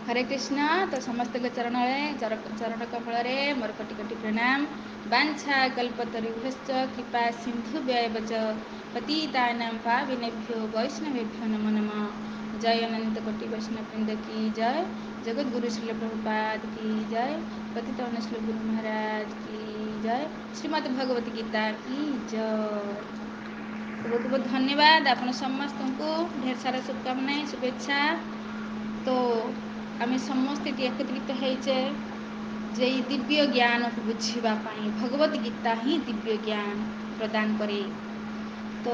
हरे कृष्ण। तो समस्त के चरण कमल मोर कोटि कोटि प्रणाम। वांछा कल्पतरुभ्यश्च कृपा सिंधु व्यवच पतितानां पावनेभ्यो वैष्णवेभ्यो नमो नमः। जय अनंत कोटि वैष्णव वृंद की जय। जगत गुरु श्रील प्रभुपाद की जय। पतित श्री गुरु महाराज की जय। श्रीमद् भगवत गीता की जय। बहुत बहुत धन्यवाद आपण समस्त को ढेर सारा शुभकामना शुभेच्छा। तो आम समस्ते एकत्रित होइचे जे दिव्य ज्ञान को बुझापी भगवत गीता ही दिव्य ज्ञान प्रदान करे। तो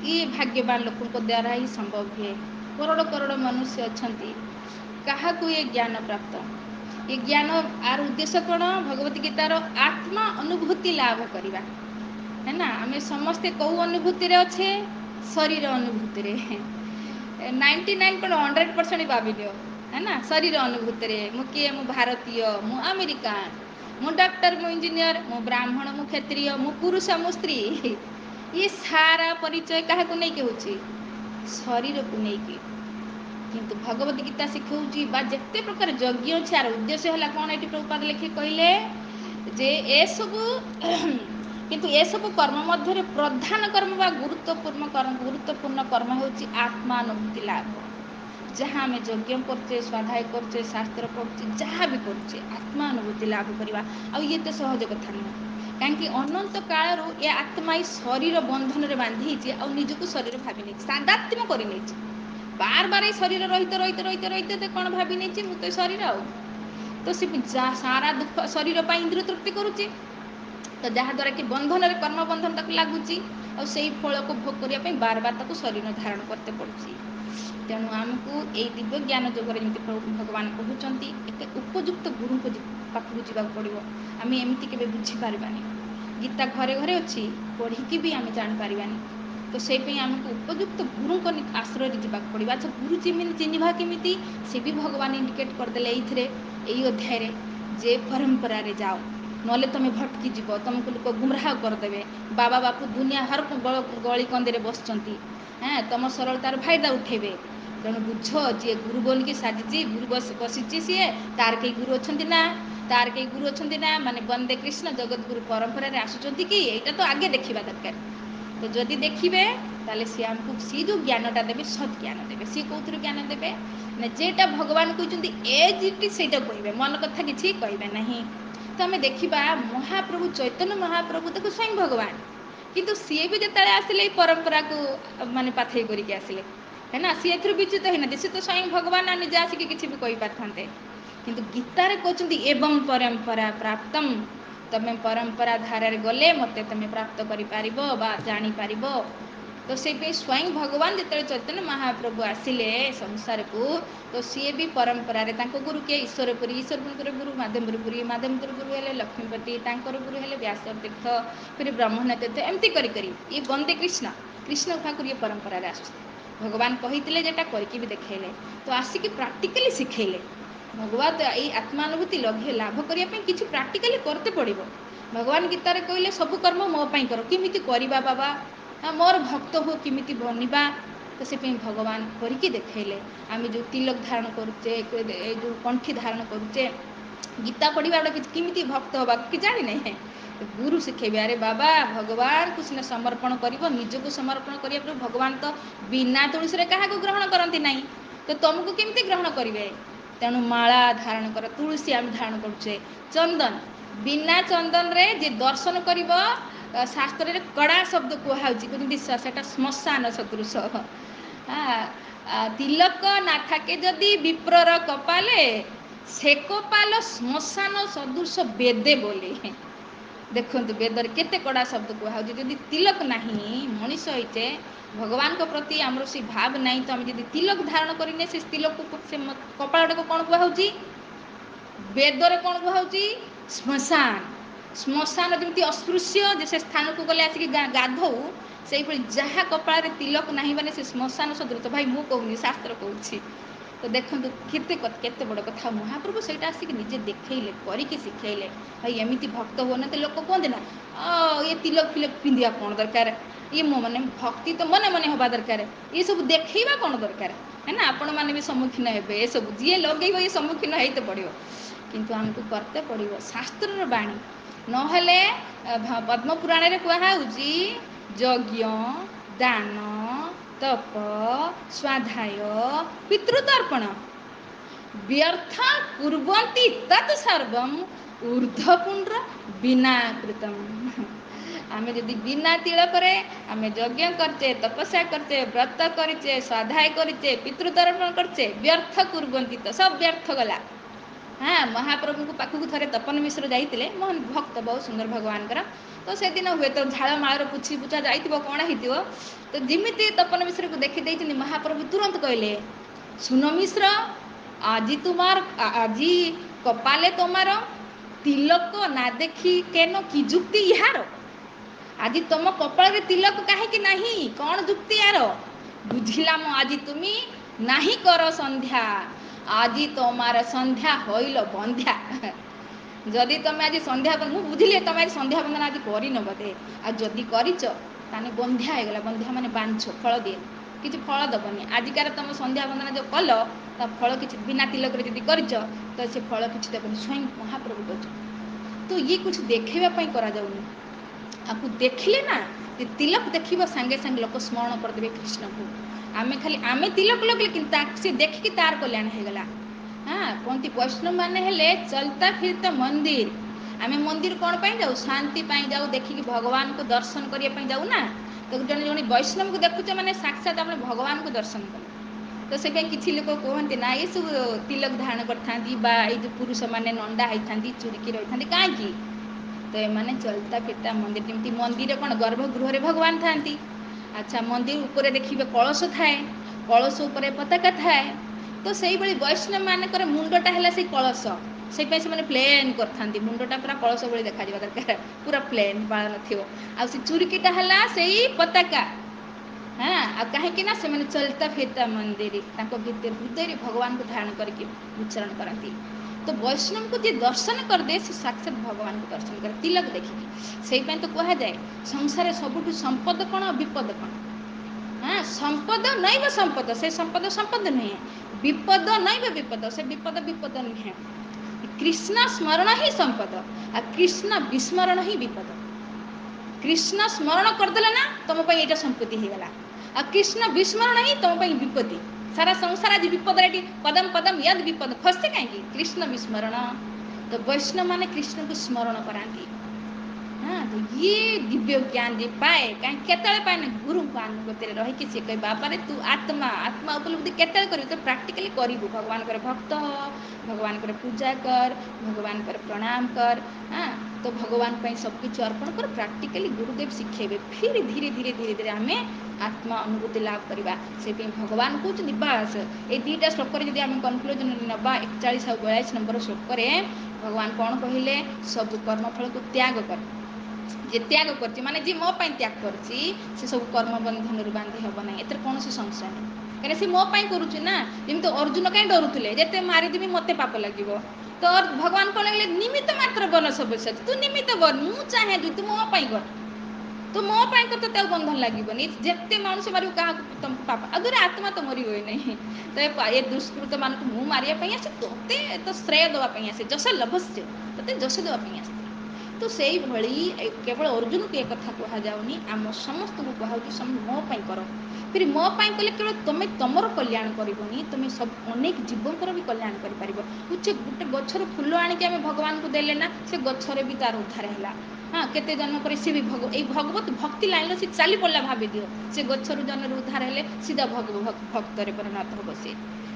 ये भाग्यवान लोकों द्वारा ही संभव है। करोड़ करोड़ मनुष्य अच्छा क्या ये ज्ञान प्राप्त ये ज्ञान आर उद्देश्य कौन भगवत गीतार आत्मा अनुभूति लाभ करवा है ना। आम समस्ते कौ अनुभूति रे अच्छे शरीर अनुभूति रे 99.100% भाविन है ना। शरीर अनुभूति रे मु किए मु भारतीय मु अमेरिकान मु डॉक्टर मु इंजीनियर मु ब्राह्मण मु क्षत्रिय मु पुरुष मु स्त्री ये सारा परिचय क्या नहीं होची शरीर को नहीं। किंतु भगवत गीता शिखाऊँगी बा जिते प्रकार यज्ञ अच्छे यार उद्देश्य है कौन ये प्रभुपाद लिखे कहले जे ए सबू किंतु ए सब कर्म मध्य प्रधान कर्म बा गुरुत्वपूर्ण कर्म होची आत्मानुभूति लाभ। जहाँ आम यज्ञ करचे स्वाध्याय करचे शास्त्र पढ़ुचे जहाँ भी करचे आत्मानुभूति लाभ करवा ये तो सहज कथा नुह। कहीं अनंत काल ये आत्मा ही शरीर बंधन में बांधी आ निजक शरीर भावी नहीं सादात्म्य कर बार बार शरीर रहित रहित रहित रहित कौन भावी नहीं मुझे शरीर तो सी सारा दुख शरीर पर इंद्रिय तृप्ति करुच्ची। तो जहाद्वारा कि बंधन कर्म बंधन तक लगुच और से फल को भोग करने बार बार तक शरीर धारण करते पड़ुची। तेणु आमको ये दिव्य ज्ञान जोगर जमी भगवान कहते एक उपयुक्त गुरु को पाखक जावाक पड़ो। आम एमती के बुझीपारानी गीता घरे घरे अच्छी पढ़ी भी आम जापारानी। तो से आमको उपयुक्त गुरु को आश्रय जावाक पड़ो। अच्छा गुरु चिन्हवा केमी से भी भगवान इंडिकेट करदे यही अध्याय जे परंपरा रे जाओ नले तुम भटकी जीव तुमको लोक गुमराह करदे। बाबा बापू दुनिया हर गली कंदे बसचंती हाँ तुम सरलतार फायदा उठेबे। तेणु बुझ जी गुरु बोल की साजिची गुरु बसी सी तार कई गुरु अच्छा ना तार कई गुरु अच्छा ना माने वंदे कृष्ण जगत गुरु परंपरा रे आसुचंती कि एटा तो आगे देखा दरकार। तो जदि देखिए ताले सी आमको सी जो ज्ञानटा देवे सद ज्ञान देवे सी कौन ज्ञान देवे ना जेटा भगवान कहते एजिटी से कहे मन कथा किसी कहे ना। तो आम देखा महाप्रभु चैतन्य महाप्रभु देखो स्वयं भगवान किंतु सी भी जिते आसिले परंपरा को माने पाथई करके आसिले है ना। सी ए विच्युत होना सी तो स्वयं भगवान निजे आसिक किसी भी कही पारते किंतु गीतार कहते एवं परंपरा प्राप्तम तमें परंपरा धारार गले मत तुम प्राप्त कर तो से स्वयं भगवान जो चैतन्य महाप्रभु आसिले संसार को तो सी भी परंपरा रे गुरु किए ईश्वरपुरी ईश्वरपुर गुरु माधवपुरी माधवपुर गुरु है लक्ष्मीपति गुरु है व्यास तीर्थ फिर ब्रह्मण्य तीर्थ एमती ये वंदे कृष्ण कृष्ण ठाकुर ये परंपरा रे आस भगवान कही जेटा करके भी देखले तो आसिक प्राक्टिकली शिखेले। भगवान ये आत्मानुभूति लाभ करने किसी प्राक्टिकली करते पड़ो। भगवान गीतार कहले सब कर्म मो पाई कर किमिति करवा बाबा मोर भक्त हो किमिति बनिबा। तो से भगवान करके देखले आम जो तिलक धारण करुचे जो कंठी धारण करुचे गीता पढ़ा गोटे किमिति भक्त हवा कि जानी नहीं गुरु शिखेबे। अरे बाबा भगवान को सीना समर्पण कर निजक समर्पण कर भगवान तो बिना तुलसी क्या ग्रहण करती ना तो तुमको केमती ग्रहण करेंगे। तेणु माला धारण कर तुलसी आम धारण करुचे चंदन बिना चंदन रे जे दर्शन कर शास्त्र कड़ा शब्द कहते से श्मशान सदृश तिलक ना थाके जदि विप्रर कपाले से कपाल श्मशान सदृश बेदे बोली देखु वेदर केते कड़ा शब्द कहूँ जदि तिलक नहीं मनीष होचे भगवान को प्रति आमर से भाव नहीं तो आम जब तिलक धारण करें से तिलक को कपाल को कौन कहूँ वेदर कौन कहूँ श्मशान श्मशान जमी अस्पृश्य से स्थान को गले आसिक गाधौ से जहाँ कपाल तिलक नहीं माने से श्मशान सदृश भाई मु कहूनी शास्त्र कहूँ। तो देखो केते बड़ कथा महाप्रभु से आसिक निजे देखले करके शिखेले भाई एमती भक्त हो ना लोक कहते ना ये तिलक फिलक पिंधा कौन दरकार ये मो मैंने भक्ति तो मने मने हवा दरकार ये सब देखा कौन दरकार है ना, आपण मैंने भी सम्मुखीन हे ये सब जी लगे ये सम्मुखीन होते पड़ो किंतु आमको करते पड़ो शास्त्र बाणी नहले पद्म पुराण रे कहुची यज्ञ दान तप स्वाध्याय पितृतर्पण व्यर्थ कुर्वन्ति तत् सर्वम ऊर्ध्वपुंड्र बिना कृतम आमे यदि बिना तिलकरे आमे यज्ञ करचे तपस्या करचे व्रत करचे स्वाध्याय करचे पितृतर्पण करचे व्यर्थ कुर्वन्ति तो सब व्यर्थ गला। हाँ महाप्रभु को पाखक थे तपन मिश्र जाते मोहन भक्त बहुत सुंदर भगवान तो से दिन हुए तो झाड़ माड़ पुछी पुछा जाइए कौन हो तो जमी तपन मिश्र को देखी महाप्रभु तुरंत कहले सुन मिश्र आज तुमार आज कपाले तुमार तिलक ना देखी केन कि जुक्ति यार आज तुम कपाल तिलक कहीं नहीं कौन जुक्ति यार बुझिला मो आज तुम्ही नहीं कर संध्या आज तुमार संध्या होइल बंध्या जदि तुम आज संध्या मुझे बुझिली तुम आज संध्या बंदना आज कर बोधे आदि करच बंध्या होगला बंध्या माने बांझ फल दिए किसी फल दबनी आजिकार तुम संध्या बंदना जो कल ता फल किसी बिना तिलक जदि करच तो से फल किसी देवनी स्वयं महाप्रभु कर तो ये कुछ देखेवाई करा जाऊनी आपको देखिले ना तिलक देख सांगे सांगे लोक स्मरण करदे कृष्ण को आमे खाली आमे तिलक लगे कि से देखिकी तार कल्याण होगला। हाँ कहती वैष्णव माने हेले चलता फिरता मंदिर आमे मंदिर कौन पाई जाऊ शांति पाई जाऊ देखिकी भगवान को दर्शन करने जाऊ ना तो जन जन वैष्णव को देखुच मैंने साक्षात आप भगवान को दर्शन कले तो से किसी लोग कहते ना ये सब तिलक धारण कर पुरुष मैंने नंडा होता चुरिकी रही था कहीं तो ये चलता फिरता मंदिर जमी मंदिर कौन गर्भगृह भगवान था अच्छा मंदिर ऊपर देखिए कलश थाए कलश उपर पताका थाए तो से वैष्णव मानकर मुंडटा है से कलश से प्लेन कर मुंडटा पूरा कलश भाई देखा दरकार पूरा प्लेन बाल न चुरिकीटा है से पताका। हाँ आ कहीं ना से चलता फिरता मंदिर भीतर हृदय भगवान को धारण करके उच्चारण करती तो वैष्णव को जी दर्शन करदे से साक्षात भगवान को दर्शन करे तिलक देखिए से तो कह जाए संसार सबुठ संपद कौन विपद कौन। हाँ संपद नैव संपद से संपद संपद नुहे विपद नैव विपद से विपद विपद नुहे कृष्ण स्मरण ही संपद आ कृष्ण विस्मरण ही विपद। कृष्ण स्मरण करदेले ना तुम ये संपत्ति होगला आ कृष्ण विस्मरण ही तुम विपत्ति सारा संसार आज विपद पदम पदम यद विपद फसते कहीं कृष्ण विस्मरण तो वैष्णव माने कृष्ण को स्मरण कराती। हाँ तो ये दिव्य ज्ञान जी पाए कहीं केतले पाए ना गुरु को अनुगत रही सी कह बाबा रे तू आत्मा आत्मा उपलब्धि केतले कर तो प्राक्टिकली करू भगवान भक्त भगवान पूजा कर भगवान प्रणाम कर। हाँ तो भगवान पर सबकि अर्पण कर प्राक्टिकली गुरुदेव शिखेबे फिर धीरे धीरे धीरे धीरे आम आत्मा अनुभूति लाभ करवा से भगवान कहते बास ये दुईटा श्लोक जब आम कनक्लूजन नवा 41 और 42 नंबर श्लोक भगवान कौन कहले सब कर्मफल को त्याग कर जे त्याग कर माने जी मो त्याग कर सब कर्म बंधन बांधि हम ना एत कौन संशय नहीं कहीं सी मो करुच्ची ना जमी अर्जुन कहीं डरुले जिते मारिदेवी मत पाप लगे तो भगवान कौन लगे निमित्त मात्र बन सब तू निमित्त बन मु चाहे तू मो कर तो मो कर तो बंधन लगे जिते मनुष्य मार क्या तुमको पाप अगर आत्मा तो मरी हुए नहीं तो ये दुष्कृत मान को मारे आसे तोते तो श्रेय देवाई आसे जस लभस्य ते जस देवाई आसे तो से केवल अर्जुन को एक कथा कहुनी आम समस्त को कहूँ मो कर फिर मो कले केवल तुम तुमर कल्याण करनी तुम सब अनेक जीवंकर भी कल्याण कर गोटे गचर फूल आणिक आम भगवान को देले ना से गचर भी तार उद्धार है। हाँ केते जन्म पर सी भी भगवत भक्ति लाइन सी चली पड़ा भाव दियो से गचर जन्म उद्धार है सीधा भक्त परिणत हम सी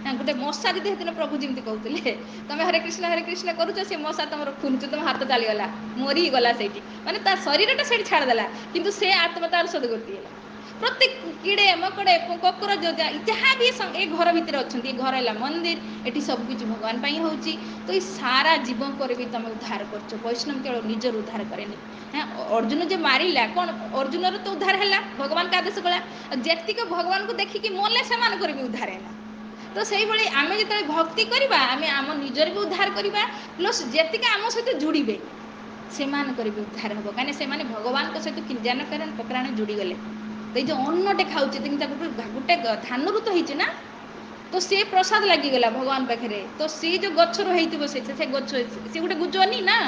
गोटे मशा दीदी दिन प्रभु जमी कहते तुम हरे कृष्ण करुच से मशा तुम खुनुच तुम हाथ चलीगला मरी गला से माने शरीरटा से छाड़देला किंतु से आत्मा तार सदगति है। प्रत्येक कीड़े मकड़े ककरोच जहाँ भी ए घर भितर अच्छा घर है मंदिर ये सबकि भगवान हो तो ये सारा जीवन पर भी तुम उद्धार कर वैष्णव केवल निजर उद्धार कैनि। हाँ अर्जुन जो मारा कौन अर्जुन तो उद्धार है भगवान का आदेश गला जेतिक भगवान को देखिकी मले से भी उद्धार है तो से आम जो भक्ति करवा आम आम निजर भी उद्धार करवा प्लस जेतिक आम सहित जुड़े से भी उद्धार हम कहीं से भगवान सहित ज्ञान पत्राण जोड़ी गले तो ये जो अन्नटे खाऊे गोटे धान रू तो होती ना तो सी प्रसाद लगिगला भगवान पाखे तो सी जो गचर हो से गच सी गोटे गुजनी ना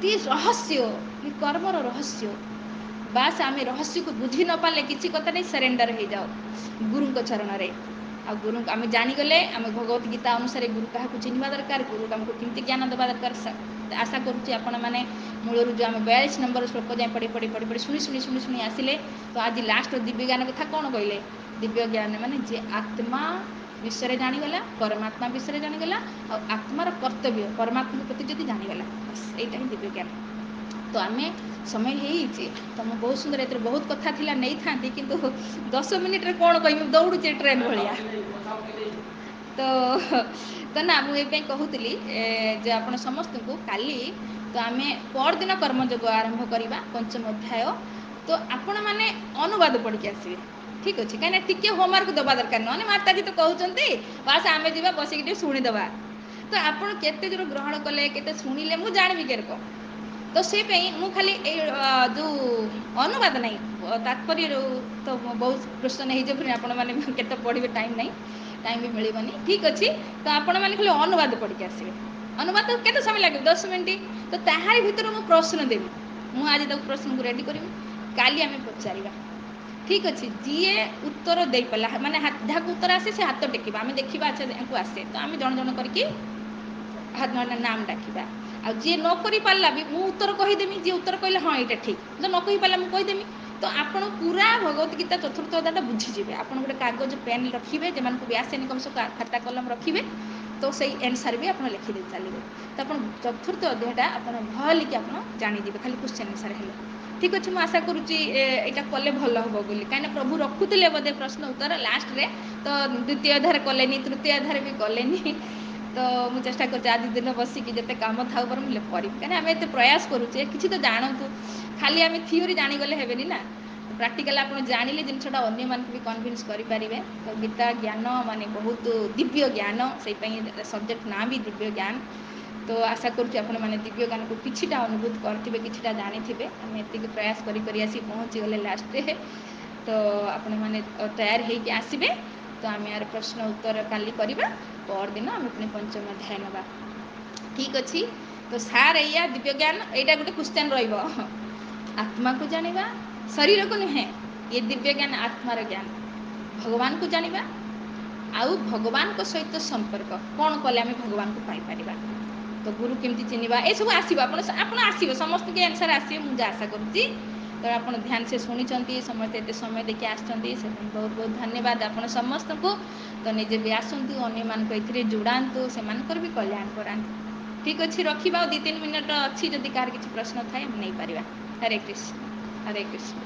ती रहस्य कर्मर रहस्य बास आम रहस्य को बुझी न पाले किसी कथा नहीं सरेंडर हो जाओ गुरु चरण रे आ गुरु आम जानीगले आम भगवत गीता अनुसार गुरु क्या चिन्हवा दरकार गुरु आमको केमती ज्ञान देवा दरकार आशा करुच्ची आपण मैंने मूलर जो आम 42 नंबर श्लोक जाए पढ़ी पढ़ी पढ़ी पढ़ी शुणी शुणी शुणी शुणी आसिले तो आज लास्ट दिव्य ज्ञान कथा कौन कहले दिव्य ज्ञान माने जे आत्मा विषय जानीगला परमात्मा विषय जानीगला और आत्मार कर्तव्य परमात्मा प्रति जब जानीगला बस यहीटा ही दिव्य ज्ञान तो आम समय हो तो मुझे बहुत सुंदर ए बहुत कथा थिला नहीं था किंतु 10 मिनिट रे कौन कह दौड़े ट्रेन भाया तो ना मुझे कहूली जे आपण समस्त को काली तो आम परदिन कर्मयोग आरंभ करवा पंचम अध्याय तो आपण मैंने अनुवाद पढ़ के आसवे ठीक अच्छे कहीं टी होमवर्क दबा दरकार ना माताजी तो कहते बास आम जा बसिक शुणीदे तो आपड़ केते जोर ग्रहण कले केते शुणिले मुझे जानवी केरक तो से मु खाली जो अनुवाद नहीं तात्पर्य तो बहुत क्वेश्चन हो आपण मैंने केते पढ़े टाइम भी मिलबनी ठीक अच्छे तो आपण मैंने खाली अनुवाद पढ़ के आसवे अनुवाद तो केते समय लगे 10 मिनट तो ताहारी भितर मु प्रश्न देवी मु आज तक प्रश्न को रेडी करी काली आम पचार ठीक अच्छे जी उत्तर दे पाला माने जहाँ उत्तर आसे से हाथ टेकवा आम देखा अच्छा आसे तो आम जन जन करके हाथ नाम डाकिबा आ जी न करि पारला भी मु उत्तर कहीदेमी जी उत्तर कहले हाँ ये ठीक जो न कही पारला मुझे कहीदेमी तो आपण पूरा भगवत गीता चतुर्थ अध्याय बुझीजे आप गोटे कागज पेन रखिए जो भी आसेनि कम से खाता कलम रखिए तो सही आंसर भी आप लिखिदे चलिए तो आप चतुर्थ अध्यायटा आप भल कि आप जानीजे खाली क्वेश्चन आंसर है ठीक अच्छे मुझे आशा करुच्ची यहाँ कले भल हम बोली कहीं प्रभु रखुले बोधे प्रश्न उत्तर लास्ट रे तो द्वितीय अध्याय कले तृतीय अध्याय भी कले तो मुझे चेष्टा कर आज दिन बसिक जिते कम था मुझे करी कहीं आम एत प्रयास करुचे कि तो जानतु खाली आम थीओरी जानीगले हेनी ना प्राक्टिकल आप जानिले जिनटा अन्य मान भी कन्विन्स करेंगे तो गीता ज्ञान माने बहुत दिव्य ज्ञान से सब्जेक्ट ना भी दिव्य ज्ञान तो आशा करुच्ची आपण मैंने दिव्य ज्ञान को किछिटा अनुभूत करेंगे किछिटा जानी थे आम एति प्रयास करी आसी पहुँची गले लास्ट रे तो आपण मैंने तैयार होके आसबे तो आम यार प्रश्न उत्तर काली करवा परदिन आम पुणी पंचम अध्याय नवा ठीक अच्छे तो सार या दिव्य ज्ञान यहाँ गोटे क्वेश्चन आत्मा को जानिबा शरीर को नुहे ये दिव्य ज्ञान आत्मार ज्ञान भगवान को जानिबा आउ भगवान को सहित संपर्क कौन कले आम भगवान को पाइपर तो गुरु केमती चिन्हवा ये सब आसो समस्त के आंसर आसवे मुझे आशा करुच्ची तो आप ध्यान से शुणी समस्त एत समय देखिए आसछंती से बहुत बहुत धन्यवाद आप समस्त को तो निजे भी आसतु अन्य मान ए जोड़ातु से भी कल्याण करातु ठीक अच्छे रखा 2-3 मिनट अच्छी जदि कार किसी प्रश्न थाए नहीं पार हरे कृष्ण हरे कृष्ण।